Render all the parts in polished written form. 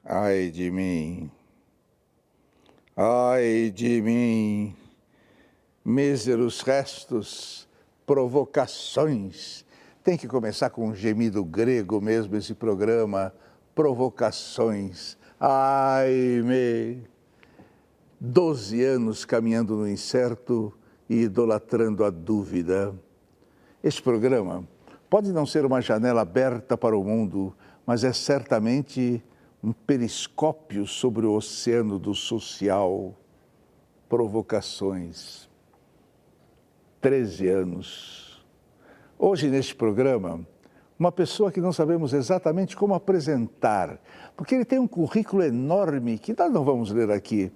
Ai de mim, míseros restos, provocações. Tem que começar com um gemido grego mesmo esse programa, provocações. Ai-me, 12 anos caminhando no incerto e idolatrando a dúvida. Este programa pode não ser uma janela aberta para o mundo, mas é certamente um periscópio sobre o oceano do social. Provocações. 13 anos. Hoje, neste programa, uma pessoa que não sabemos exatamente como apresentar, porque ele tem um currículo enorme que nós não vamos ler aqui.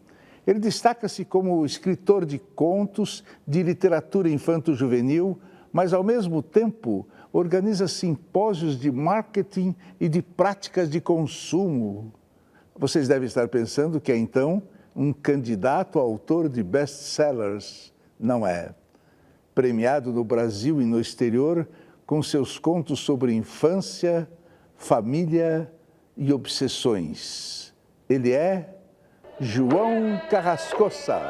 Ele destaca-se como escritor de contos, de literatura infanto-juvenil, mas, ao mesmo tempo, organiza simpósios de marketing e de práticas de consumo. Vocês devem estar pensando que é, então, um candidato a autor de best-sellers. Não é. Premiado no Brasil e no exterior com seus contos sobre infância, família e obsessões. Ele é João Carrascosa.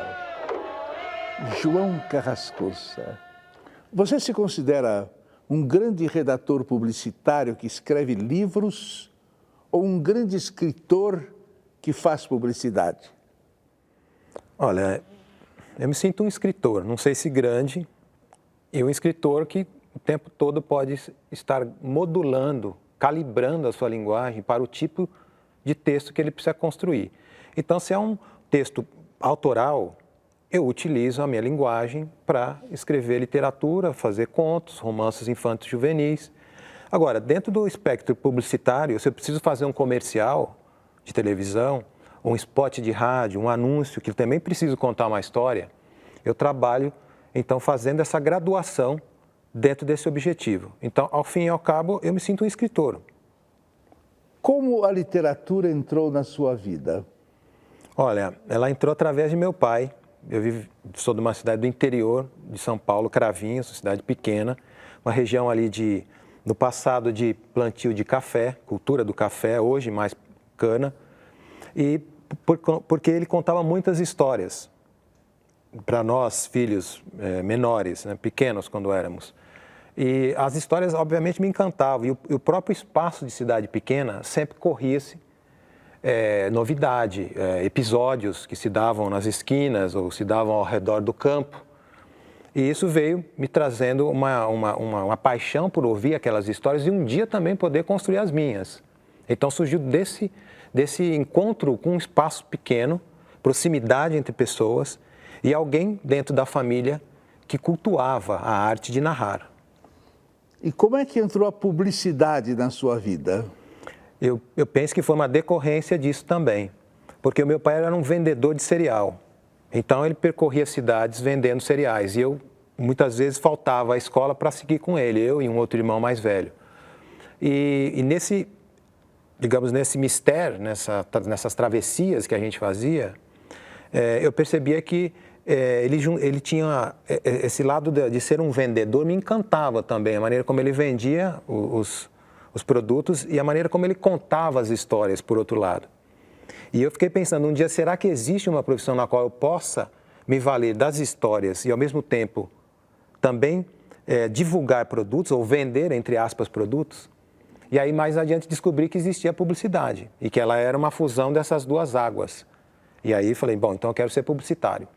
João Carrascosa. Você se considera um grande redator publicitário que escreve livros ou um grande escritor que faz publicidade? Olha, eu me sinto um escritor, não sei se grande, e um escritor que o tempo todo pode estar modulando, calibrando a sua linguagem para o tipo de texto que ele precisa construir. Então, se é um texto autoral, eu utilizo a minha linguagem para escrever literatura, fazer contos, romances infantos juvenis. Agora, dentro do espectro publicitário, se eu preciso fazer um comercial de televisão, um spot de rádio, um anúncio, que também preciso contar uma história, eu trabalho, então, fazendo essa graduação dentro desse objetivo. Então, ao fim e ao cabo, eu me sinto um escritor. Como a literatura entrou na sua vida? Olha, ela entrou através de meu pai. Eu sou de uma cidade do interior de São Paulo, Cravinhos, uma cidade pequena, uma região ali no passado de plantio de café, cultura do café, hoje mais cana, e porque ele contava muitas histórias para nós, filhos menores, né, pequenos quando éramos. E as histórias, obviamente, me encantavam, e o próprio espaço de cidade pequena sempre corria-se novidade, episódios que se davam nas esquinas ou se davam ao redor do campo. E isso veio me trazendo uma paixão por ouvir aquelas histórias e um dia também poder construir as minhas. Então surgiu desse encontro com um espaço pequeno, proximidade entre pessoas e alguém dentro da família que cultuava a arte de narrar. E como é que entrou a publicidade na sua vida? Eu penso que foi uma decorrência disso também, porque o meu pai era um vendedor de cereal. Então, ele percorria cidades vendendo cereais e eu, muitas vezes, faltava à escola para seguir com ele, eu e um outro irmão mais velho. E nesse mistério, nessas travessias que a gente fazia, eu percebia que ele tinha esse lado de ser um vendedor, me encantava também, a maneira como ele vendia os produtos e a maneira como ele contava as histórias, por outro lado. E eu fiquei pensando, um dia, será que existe uma profissão na qual eu possa me valer das histórias e, ao mesmo tempo, também divulgar produtos ou vender, entre aspas, produtos? E aí, mais adiante, descobri que existia a publicidade e que ela era uma fusão dessas duas águas. E aí falei, bom, então eu quero ser publicitário.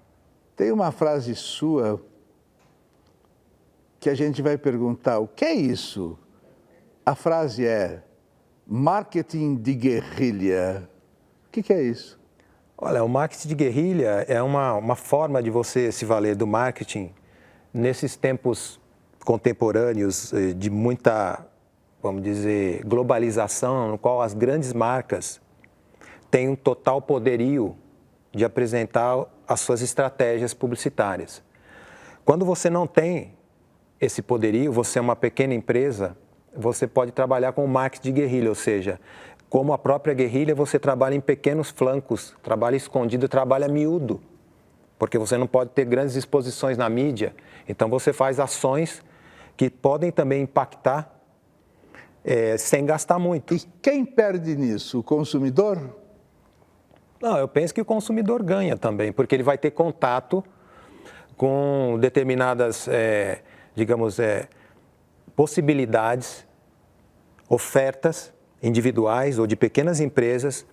Tem uma frase sua que a gente vai perguntar, o que é isso? A frase é marketing de guerrilha. O que é isso? Olha, o marketing de guerrilha é uma forma de você se valer do marketing nesses tempos contemporâneos de muita, vamos dizer, globalização, no qual as grandes marcas têm um total poderio de apresentar as suas estratégias publicitárias. Quando você não tem esse poderio, você é uma pequena empresa, você pode trabalhar com o marketing de guerrilha, ou seja, como a própria guerrilha, você trabalha em pequenos flancos, trabalha escondido, trabalha miúdo, porque você não pode ter grandes exposições na mídia. Então, você faz ações que podem também impactar sem gastar muito. E quem perde nisso? O consumidor? Não, eu penso que o consumidor ganha também, porque ele vai ter contato com determinadas, digamos, possibilidades, ofertas individuais ou de pequenas empresas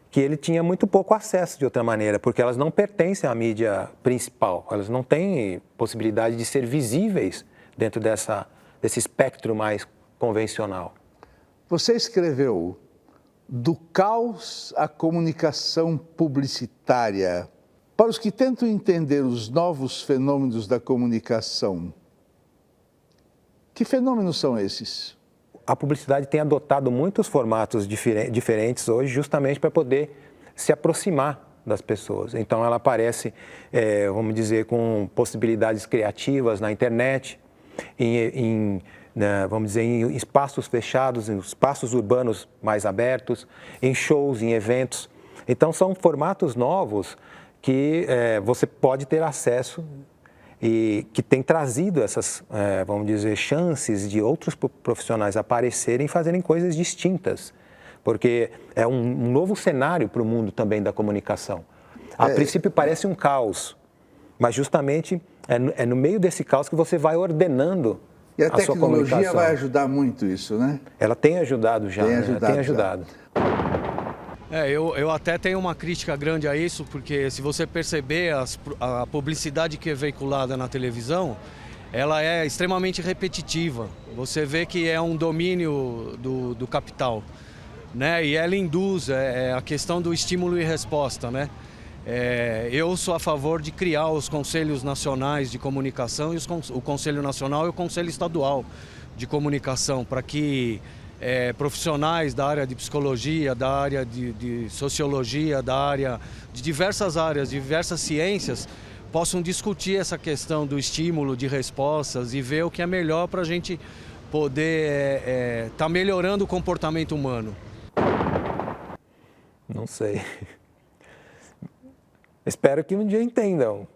que ele tinha muito pouco acesso de outra maneira, porque elas não pertencem à mídia principal, elas não têm possibilidade de ser visíveis dentro desse espectro mais convencional. Você escreveu Do Caos à Comunicação Publicitária. Para os que tentam entender os novos fenômenos da comunicação, que fenômenos são esses? A publicidade tem adotado muitos formatos diferentes hoje, justamente para poder se aproximar das pessoas. Então, ela aparece, vamos dizer, com possibilidades criativas na internet, vamos dizer, em espaços fechados, em espaços urbanos mais abertos, em shows, em eventos. Então, são formatos novos que você pode ter acesso e que tem trazido essas, vamos dizer, chances de outros profissionais aparecerem e fazerem coisas distintas, porque é um novo cenário para o mundo também da comunicação. A princípio parece um caos, mas justamente é no meio desse caos que você vai ordenando. E a tecnologia vai ajudar muito isso, né? Ela tem ajudado já. Tem ajudado. Eu até tenho uma crítica grande a isso, porque se você perceber a publicidade que é veiculada na televisão, ela é extremamente repetitiva. Você vê que é um domínio do capital, né? E ela induz a questão do estímulo e resposta, né? Eu sou a favor de criar os Conselhos Nacionais de Comunicação, e o Conselho Nacional e o Conselho Estadual de Comunicação, para que profissionais da área de psicologia, da área de sociologia, da área de diversas áreas, diversas ciências, possam discutir essa questão do estímulo, de respostas e ver o que é melhor para a gente poder estar melhorando o comportamento humano. Não sei. Espero que um dia entendam.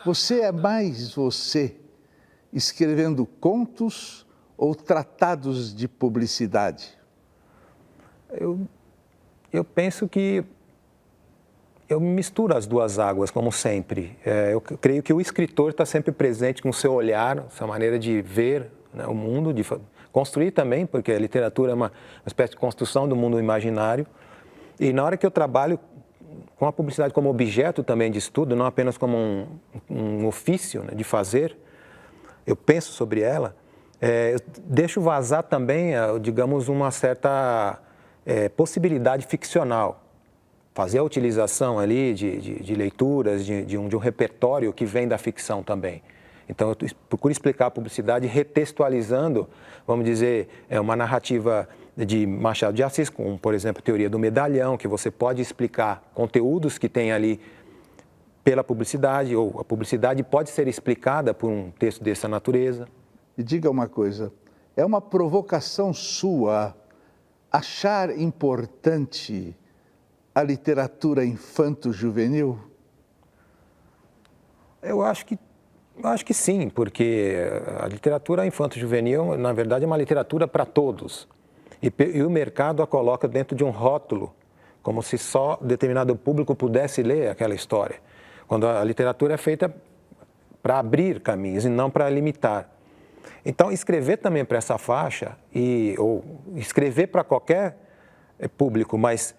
Você é mais você escrevendo contos ou tratados de publicidade? Eu penso que eu misturo as duas águas, como sempre. Eu creio que o escritor está sempre presente com o seu olhar, sua maneira de ver, né, o mundo, de construir também, porque a literatura é uma espécie de construção do mundo imaginário. E na hora que eu trabalho com a publicidade como objeto também de estudo, não apenas como um ofício, né, de fazer, eu penso sobre ela, eu deixo vazar também, digamos, uma certa possibilidade ficcional. Fazer a utilização ali de leituras, de um repertório que vem da ficção também. Então, eu procuro explicar a publicidade retextualizando, vamos dizer, uma narrativa de Machado de Assis, como, por exemplo, a teoria do medalhão, que você pode explicar conteúdos que tem ali pela publicidade, ou a publicidade pode ser explicada por um texto dessa natureza. E diga uma coisa, é uma provocação sua achar importante a literatura infanto-juvenil? Eu acho que sim, porque a literatura infanto-juvenil, na verdade, é uma literatura para todos. E o mercado a coloca dentro de um rótulo, como se só determinado público pudesse ler aquela história. Quando a literatura é feita para abrir caminhos e não para limitar. Então, escrever também para essa faixa, ou escrever para qualquer público, mas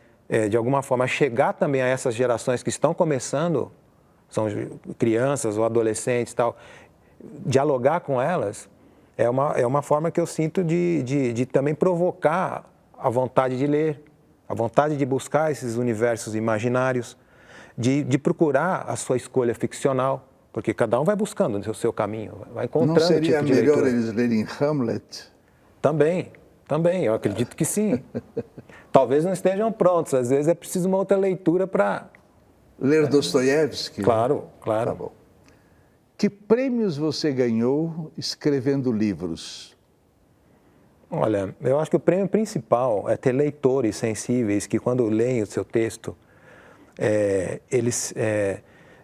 de alguma forma chegar também a essas gerações que estão começando, são crianças ou adolescentes e tal, dialogar com elas, é uma forma que eu sinto de também provocar a vontade de ler, a vontade de buscar esses universos imaginários, de procurar a sua escolha ficcional, porque cada um vai buscando o seu caminho, vai encontrando. Não seria tipo de melhor leitura. eles lerem Hamlet? Também, eu acredito que sim. Talvez não estejam prontos, às vezes é preciso uma outra leitura para... Ler Dostoiévski? Claro. Tá bom. Que prêmios você ganhou escrevendo livros? Olha, eu acho que o prêmio principal é ter leitores sensíveis que, quando leem o seu texto, eles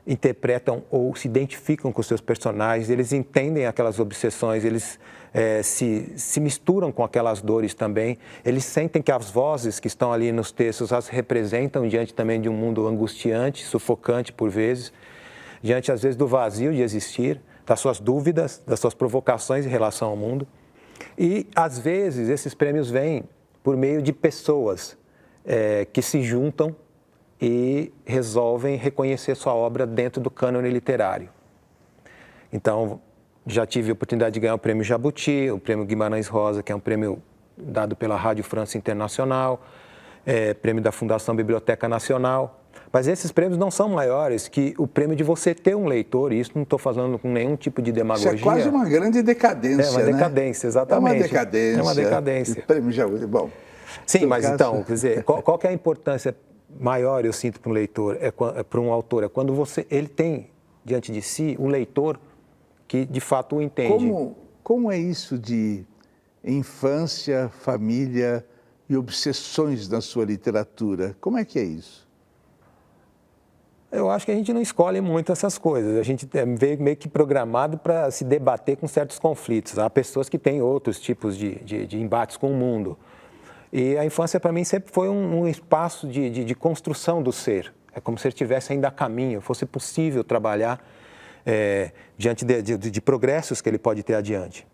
interpretam ou se identificam com os seus personagens, eles entendem aquelas obsessões, eles se misturam com aquelas dores também, eles sentem que as vozes que estão ali nos textos as representam diante também de um mundo angustiante, sufocante por vezes, diante às vezes do vazio de existir, das suas dúvidas, das suas provocações em relação ao mundo. E, às vezes, esses prêmios vêm por meio de pessoas que se juntam e resolvem reconhecer sua obra dentro do cânone literário. Então, já tive a oportunidade de ganhar o Prêmio Jabuti, o Prêmio Guimarães Rosa, que é um prêmio dado pela Rádio França Internacional, prêmio da Fundação Biblioteca Nacional. Mas esses prêmios não são maiores que o prêmio de você ter um leitor, e isso não estou falando com nenhum tipo de demagogia. Isso é quase uma grande decadência, É uma decadência, exatamente. É uma decadência. É uma decadência. O prêmio Jabuti, bom. Sim, mas então, quer dizer, qual que é a importância maior, eu sinto, para um leitor, para um autor? É quando ele tem diante de si um leitor que, de fato, o entende. Como é isso de infância, família e obsessões na sua literatura? Como é que é isso? Eu acho que a gente não escolhe muito essas coisas. A gente veio meio que programado para se debater com certos conflitos. Há pessoas que têm outros tipos de embates com o mundo. E a infância, para mim, sempre foi um espaço de construção do ser. É como se ele estivesse ainda a caminho, fosse possível trabalhar diante de progressos que ele pode ter adiante.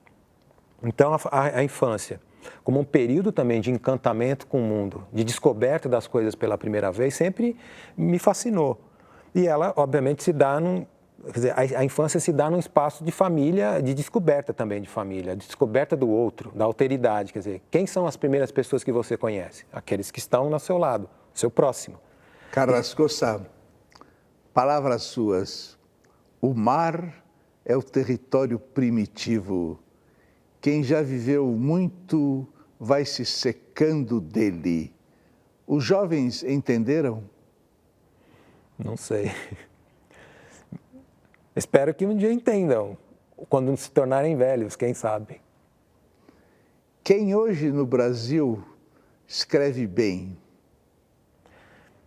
Então, a infância, como um período também de encantamento com o mundo, de descoberta das coisas pela primeira vez, sempre me fascinou. E ela, obviamente, se dá quer dizer, a infância se dá num espaço de família, de descoberta também de família, de descoberta do outro, da alteridade. Quer dizer, quem são as primeiras pessoas que você conhece? Aqueles que estão ao seu lado, seu próximo. Carrasco Sá, palavras suas. O mar é o território primitivo. Quem já viveu muito vai se secando dele. Os jovens entenderam? Não sei. Espero que um dia entendam, quando se tornarem velhos, quem sabe. Quem hoje no Brasil escreve bem?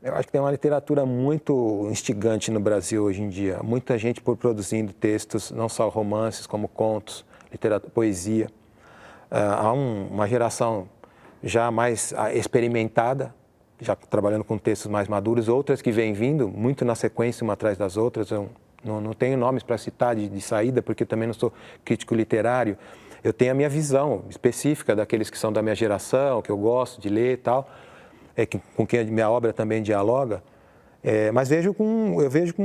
Eu acho que tem uma literatura muito instigante no Brasil hoje em dia. Muita gente produzindo textos, não só romances, como contos, literatura, poesia. Há uma geração já mais experimentada, já trabalhando com textos mais maduros, outras que vêm vindo, muito na sequência, uma atrás das outras. Eu não tenho nomes para citar de saída, porque também não sou crítico literário. Eu tenho a minha visão específica daqueles que são da minha geração, que eu gosto de ler e tal, com quem a minha obra também dialoga. Mas eu vejo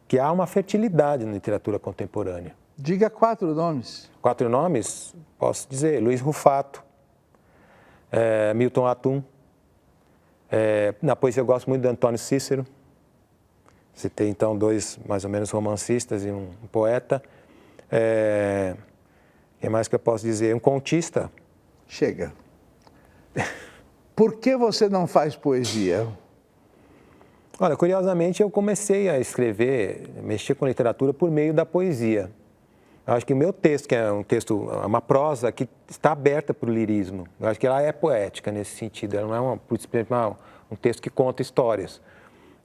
que há uma fertilidade na literatura contemporânea. Diga 4 nomes. 4 nomes? Posso dizer: Luiz Rufato, Milton Atum. Na poesia eu gosto muito de Antônio Cícero. Citei então 2 mais ou menos romancistas e um poeta. O que mais que eu posso dizer? Um contista. Chega. Por que você não faz poesia? Olha, curiosamente eu comecei a escrever, mexer com literatura por meio da poesia. Eu acho que o meu texto, que é uma prosa que está aberta para o lirismo, eu acho que ela é poética nesse sentido, ela não é um texto que conta histórias.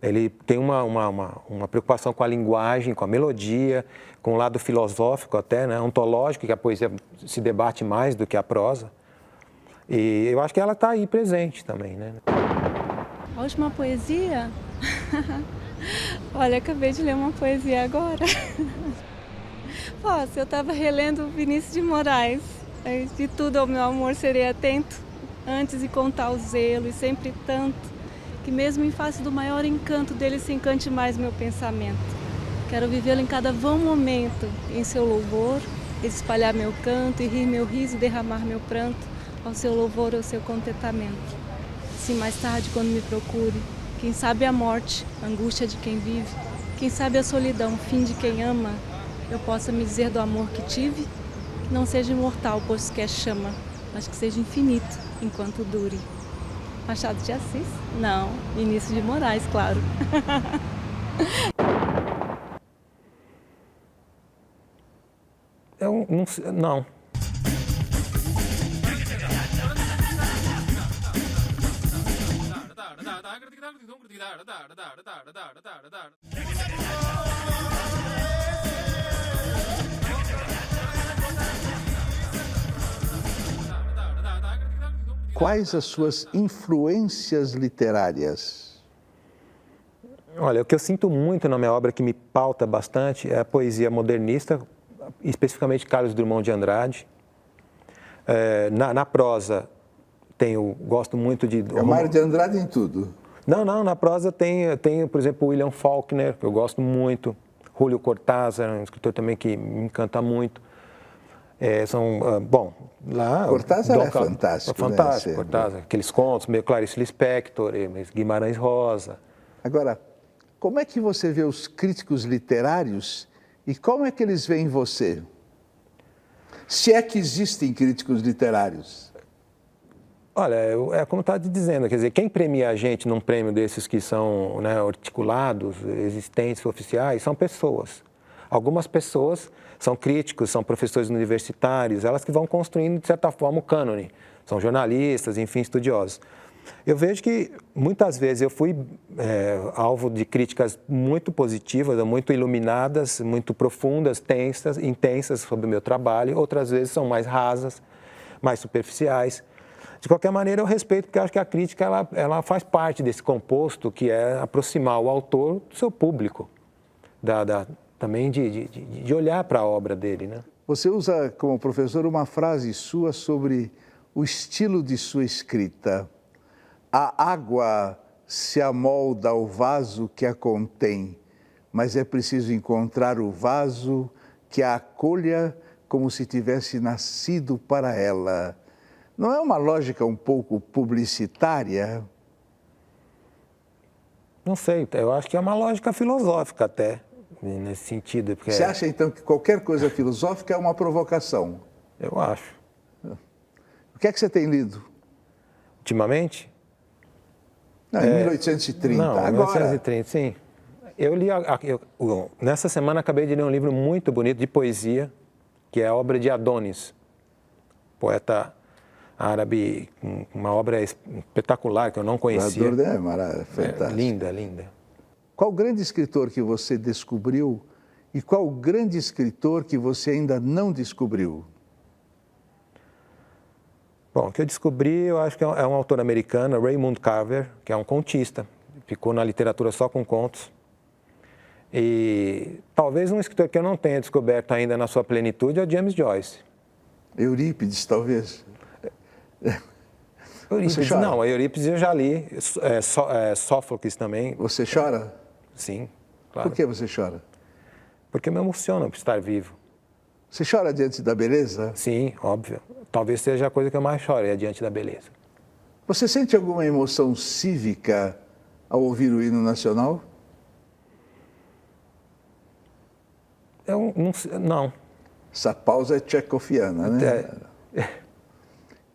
Ele tem uma preocupação com a linguagem, com a melodia, com o lado filosófico até, né, ontológico, que a poesia se debate mais do que a prosa. E eu acho que ela está aí presente também, né? A última poesia? Olha, acabei de ler uma poesia agora. Eu estava relendo Vinícius de Moraes. De tudo ao meu amor serei atento, antes de contar o zelo e sempre tanto, que mesmo em face do maior encanto dele se encante mais meu pensamento. Quero vivê-lo em cada vão momento, em seu louvor, espalhar meu canto e rir meu riso e derramar meu pranto, ao seu louvor, ao seu contentamento. Se mais tarde, quando me procure, quem sabe a morte, a angústia de quem vive, quem sabe a solidão, fim de quem ama, eu possa me dizer do amor que tive, que não seja imortal, pois que é chama, mas que seja infinito, enquanto dure. Machado de Assis? Não, Vinícius de Moraes, claro. Não. Quais as suas influências literárias? Olha, o que eu sinto muito na minha obra, que me pauta bastante, é a poesia modernista, especificamente Carlos Drummond de Andrade. Na prosa, gosto muito de... É Mário de Andrade em tudo. Não, na prosa tem, por exemplo, o William Faulkner, que eu gosto muito. Julio Cortázar, um escritor também que me encanta muito. Cortázar é fantástico. Fantástico, né? Cortázar. Aqueles contos, meio Clarice Lispector, Guimarães Rosa. Agora, como é que você vê os críticos literários e como é que eles veem você? Se é que existem críticos literários. Olha, é como eu estava te dizendo, quer dizer, quem premia a gente num prêmio desses que são, né, articulados, existentes, oficiais, são pessoas. Algumas pessoas são críticos, são professores universitários, elas que vão construindo, de certa forma, o cânone. São jornalistas, enfim, estudiosos. Eu vejo que, muitas vezes, eu fui alvo de críticas muito positivas, muito iluminadas, muito profundas, intensas sobre o meu trabalho. Outras vezes são mais rasas, mais superficiais. De qualquer maneira, eu respeito, porque eu acho que a crítica ela faz parte desse composto, que é aproximar o autor do seu público, também de olhar para a obra dele, né? Você usa como professor uma frase sua sobre o estilo de sua escrita. A água se amolda ao vaso que a contém, mas é preciso encontrar o vaso que a acolha como se tivesse nascido para ela. Não é uma lógica um pouco publicitária? Não sei, eu acho que é uma lógica filosófica até, nesse sentido. Porque Você acha, então, que qualquer coisa filosófica é uma provocação? Eu acho. O que é que você tem lido? Ultimamente? Não, em 1830, não, agora. 1830, sim. Eu li, nessa semana acabei de ler um livro muito bonito de poesia, que é a obra de Adonis, poeta árabe, uma obra espetacular que eu não conhecia. Fantástico. Linda, linda. Qual grande escritor que você descobriu e qual grande escritor que você ainda não descobriu? Bom, o que eu descobri, eu acho que é um autor americano, Raymond Carver, que é um contista, ficou na literatura só com contos. E talvez um escritor que eu não tenha descoberto ainda na sua plenitude é o James Joyce. Eurípides, talvez. Eurípides, não, a Eurípides eu já li, Sófocles também. Você chora? Sim, claro. Por que você chora? Porque me emociona por estar vivo. Você chora diante da beleza? Sim, óbvio. Talvez seja a coisa que eu mais choro, é diante da beleza. Você sente alguma emoção cívica ao ouvir o hino nacional? Eu não. Essa pausa é tchecoviana, né?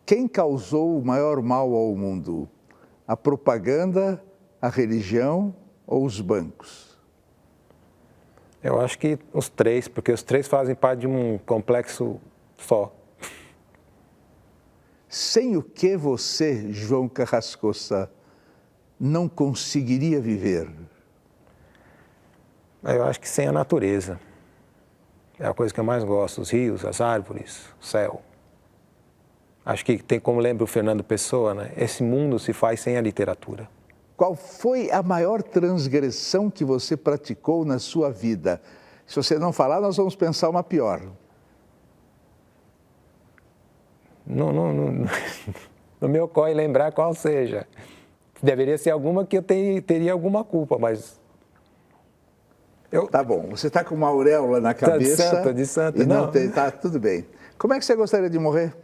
Quem causou o maior mal ao mundo? A propaganda, a religião ou os bancos? Eu acho que os três, porque os três fazem parte de um complexo só. Sem o que você, João Carrascosa, não conseguiria viver? Eu acho que sem a natureza. É a coisa que eu mais gosto, os rios, as árvores, o céu. Acho que tem como lembra o Fernando Pessoa, né? Esse mundo se faz sem a literatura. Qual foi a maior transgressão que você praticou na sua vida? Se você não falar, nós vamos pensar uma pior. Não me ocorre lembrar qual seja. Deveria ser alguma que eu teria alguma culpa, mas... Tá bom, você está com uma auréola na cabeça. De santa. E não tem, tá tudo bem. Como é que você gostaria de morrer?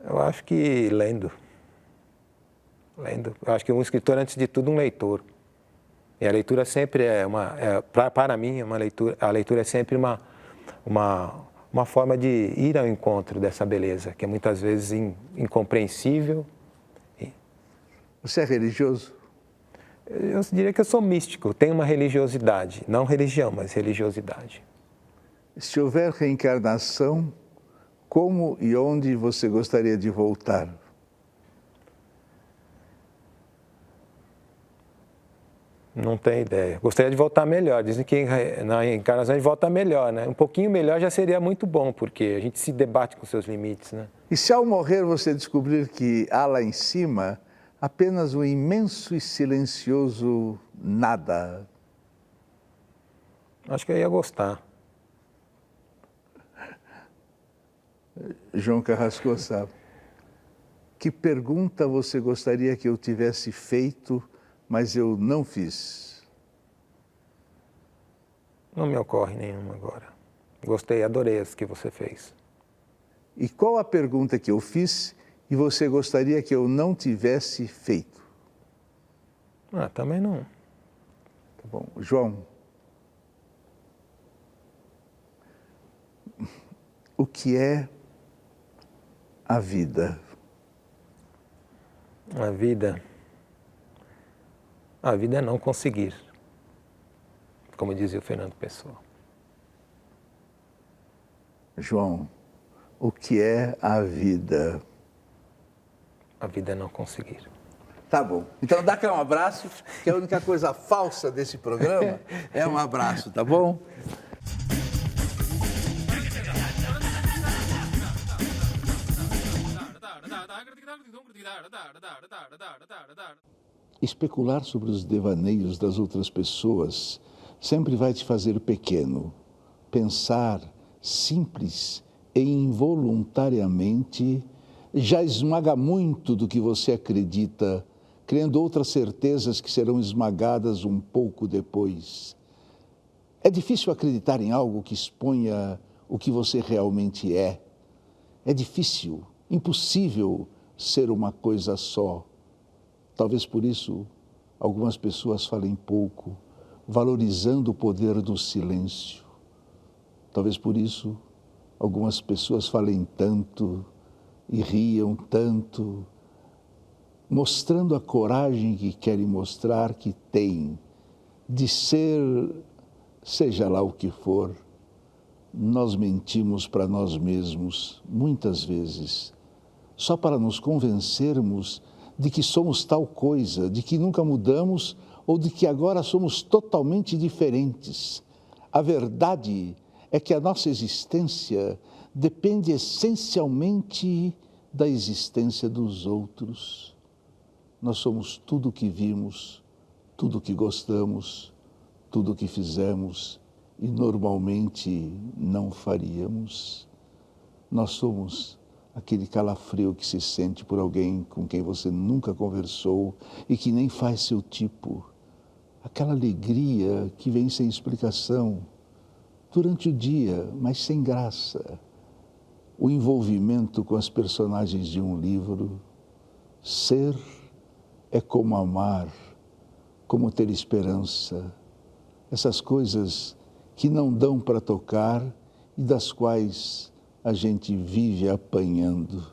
Eu acho que lendo. Eu acho que um escritor, antes de tudo, um leitor. E a leitura sempre para mim, a leitura é sempre uma forma de ir ao encontro dessa beleza, que é muitas vezes incompreensível. Você é religioso? Eu diria que eu sou místico, tenho uma religiosidade, não religião, mas religiosidade. Se houver reencarnação, como e onde você gostaria de voltar? Não tenho ideia. Gostaria de voltar melhor. Dizem que na reencarnação a gente volta melhor, né? Um pouquinho melhor já seria muito bom, porque a gente se debate com seus limites, né? E se ao morrer você descobrir que há lá em cima apenas um imenso e silencioso nada? Acho que eu ia gostar. João Carrascosa, que pergunta você gostaria que eu tivesse feito, mas eu não fiz? Não me ocorre nenhuma agora. Gostei, adorei as que você fez. E qual a pergunta que eu fiz e você gostaria que eu não tivesse feito? Também não. Tá bom. João, o que é a vida? A vida é não conseguir, como dizia o Fernando Pessoa. João, o que é a vida? A vida é não conseguir. Tá bom. Então dá cá um abraço, que a única coisa falsa desse programa é um abraço, tá bom? Especular sobre os devaneios das outras pessoas sempre vai te fazer pequeno. Pensar simples e involuntariamente já esmaga muito do que você acredita, criando outras certezas que serão esmagadas um pouco depois. É difícil acreditar em algo que exponha o que você realmente é. É difícil, impossível ser uma coisa só. Talvez por isso algumas pessoas falem pouco, valorizando o poder do silêncio. Talvez por isso algumas pessoas falem tanto e riam tanto, mostrando a coragem que querem mostrar que têm de ser, seja lá o que for. Nós mentimos para nós mesmos muitas vezes, só para nos convencermos de que somos tal coisa, de que nunca mudamos ou de que agora somos totalmente diferentes. A verdade é que a nossa existência depende essencialmente da existência dos outros. Nós somos tudo o que vimos, tudo o que gostamos, tudo o que fizemos e normalmente não faríamos. Nós somos aquele calafrio que se sente por alguém com quem você nunca conversou e que nem faz seu tipo. Aquela alegria que vem sem explicação durante o dia, mas sem graça. O envolvimento com as personagens de um livro. Ser é como amar, como ter esperança. Essas coisas que não dão para tocar e das quais a gente vive apanhando.